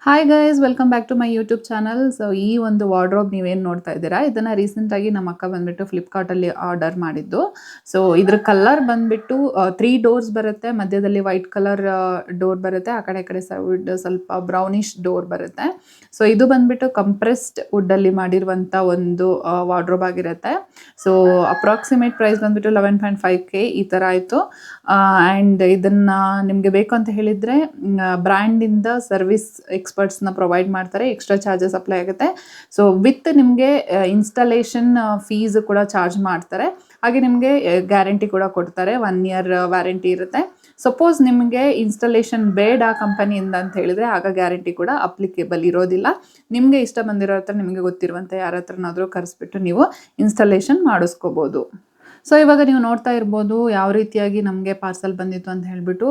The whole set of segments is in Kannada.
Hi guys, welcome back to my YouTube channel. So ಈ ಒಂದು ವಾರ್ಡ್ರೋಬ್ ನೀವೇನು ನೋಡ್ತಾ ಇದ್ದೀರಾ, ಇದನ್ನು ರೀಸೆಂಟಾಗಿ ನಮ್ಮ ಅಕ್ಕ ಬಂದುಬಿಟ್ಟು ಫ್ಲಿಪ್ಕಾರ್ಟಲ್ಲಿ ಆರ್ಡರ್ ಮಾಡಿದ್ದು. ಸೊ ಇದ್ರ ಕಲರ್ ಬಂದುಬಿಟ್ಟು 3 ಡೋರ್ಸ್ ಬರುತ್ತೆ, ಮಧ್ಯದಲ್ಲಿ ವೈಟ್ ಕಲರ್ ಡೋರ್ ಬರುತ್ತೆ, ಆ ಕಡೆ ಸೈಡ್ ಸ್ವಲ್ಪ ಬ್ರೌನಿಶ್ ಡೋರ್ ಬರುತ್ತೆ. ಸೊ ಇದು ಬಂದುಬಿಟ್ಟು ಕಂಪ್ರೆಸ್ಡ್ ವುಡ್ಡಲ್ಲಿ ಮಾಡಿರುವಂಥ ಒಂದು ವಾರ್ಡ್ರೋಬ್ ಆಗಿರುತ್ತೆ. ಸೊ ಅಪ್ರಾಕ್ಸಿಮೇಟ್ ಪ್ರೈಸ್ ಬಂದುಬಿಟ್ಟು 11.5K ಈ ಥರ ಆಯಿತು. ಆ್ಯಂಡ್ ಇದನ್ನು ನಿಮಗೆ ಬೇಕು ಅಂತ ಹೇಳಿದರೆ ಬ್ರ್ಯಾಂಡಿಂದ ಸರ್ವಿಸ್ ಎಕ್ಸ್ಪರ್ಟ್ಸ್ನ ಪ್ರೊವೈಡ್ ಮಾಡ್ತಾರೆ, ಎಕ್ಸ್ಟ್ರಾ ಚಾರ್ಜಸ್ ಅಪ್ಲೈ ಆಗುತ್ತೆ. ಸೊ ವಿತ್ ನಿಮಗೆ ಇನ್ಸ್ಟಾಲೇಷನ್ ಫೀಸ್ ಕೂಡ ಚಾರ್ಜ್ ಮಾಡ್ತಾರೆ. ಹಾಗೆ ನಿಮಗೆ ಗ್ಯಾರಂಟಿ ಕೂಡ ಕೊಡ್ತಾರೆ, 1 year ವ್ಯಾರಂಟಿ ಇರುತ್ತೆ. ಸಪೋಸ್ ನಿಮಗೆ ಇನ್ಸ್ಟಾಲೇಷನ್ ಬೇಡ ಕಂಪನಿಯಿಂದ ಅಂತ ಹೇಳಿದರೆ ಆಗ ಗ್ಯಾರಂಟಿ ಕೂಡ ಅಪ್ಲಿಕೇಬಲ್ ಇರೋದಿಲ್ಲ. ನಿಮಗೆ ಇಷ್ಟ ಬಂದಿರೋ ಹತ್ರ, ನಿಮಗೆ ಗೊತ್ತಿರುವಂಥ ಯಾರ ಹತ್ರನಾದರೂ ಕರೆಸ್ಬಿಟ್ಟು ನೀವು ಇನ್ಸ್ಟಾಲೇಷನ್ ಮಾಡಿಸ್ಕೋಬೋದು. ಸೊ ಇವಾಗ ನೀವು ನೋಡ್ತಾ ಇರ್ಬೋದು ಯಾವ ರೀತಿಯಾಗಿ ನಮಗೆ ಪಾರ್ಸಲ್ ಬಂದಿತ್ತು ಅಂತ ಹೇಳಿಬಿಟ್ಟು.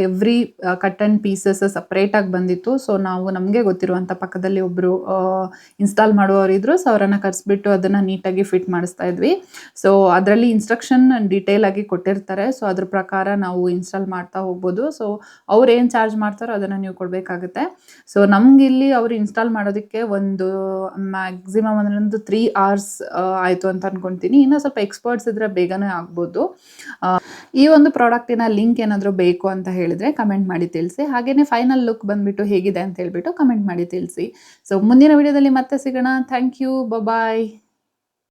ಎವ್ರಿ ಕಟ್ ಆ್ಯಂಡ್ ಪೀಸಸ್ ಸಪ್ರೇಟಾಗಿ ಬಂದಿತ್ತು. ಸೊ ನಾವು ನಮಗೆ ಗೊತ್ತಿರುವಂಥ ಪಕ್ಕದಲ್ಲಿ ಒಬ್ಬರು ಇನ್ಸ್ಟಾಲ್ ಮಾಡುವವರಿದ್ರು. ಸೊ ಅವರನ್ನು ಕರೆಸ್ಬಿಟ್ಟು ಅದನ್ನು ನೀಟಾಗಿ ಫಿಟ್ ಮಾಡಿಸ್ತಾ ಇದ್ವಿ. ಸೊ ಅದರಲ್ಲಿ ಇನ್ಸ್ಟ್ರಕ್ಷನ್ ಡೀಟೇಲ್ ಆಗಿ ಕೊಟ್ಟಿರ್ತಾರೆ. ಸೊ ಅದ್ರ ಪ್ರಕಾರ ನಾವು ಇನ್ಸ್ಟಾಲ್ ಮಾಡ್ತಾ ಹೋಗ್ಬೋದು. ಸೊ ಅವ್ರು ಏನು ಚಾರ್ಜ್ ಮಾಡ್ತಾರೋ ಅದನ್ನು ನೀವು ಕೊಡಬೇಕಾಗುತ್ತೆ. ಸೊ ನಮಗಿಲ್ಲಿ ಅವರು ಇನ್ಸ್ಟಾಲ್ ಮಾಡೋದಕ್ಕೆ ಒಂದು ಮ್ಯಾಕ್ಸಿಮಮ್ ಅಂದರೆ ಒಂದು 3 hours ಆಯಿತು ಅಂತ ಅಂದ್ಕೊಳ್ತೀನಿ. ಇನ್ನೂ ಸ್ವಲ್ಪ ಎಕ್ಸ್ಪರ್ಟ್ಸ್ ಇದ್ದರೆ ಬೇಗನೆ ಆಗ್ಬೋದು. ಈ ಒಂದು ಪ್ರಾಡಕ್ಟಿನ ಲಿಂಕ್ ಏನಾದರೂ ಬೇಕು ಅಂತ ಹೇಳಿದರೆ ಕಮೆಂಟ್ ಮಾಡಿ ತಿಳಿಸಿ. ಹಾಗೆಯೇ ಫೈನಲ್ ಲುಕ್ ಬಂದುಬಿಟ್ಟು ಹೇಗಿದೆ ಅಂತ ಹೇಳ್ಬಿಟ್ಟು ಕಮೆಂಟ್ ಮಾಡಿ ತಿಳಿಸಿ. ಸೊ ಮುಂದಿನ ವಿಡಿಯೋದಲ್ಲಿ ಮತ್ತೆ ಸಿಗೋಣ. Thank you, bye.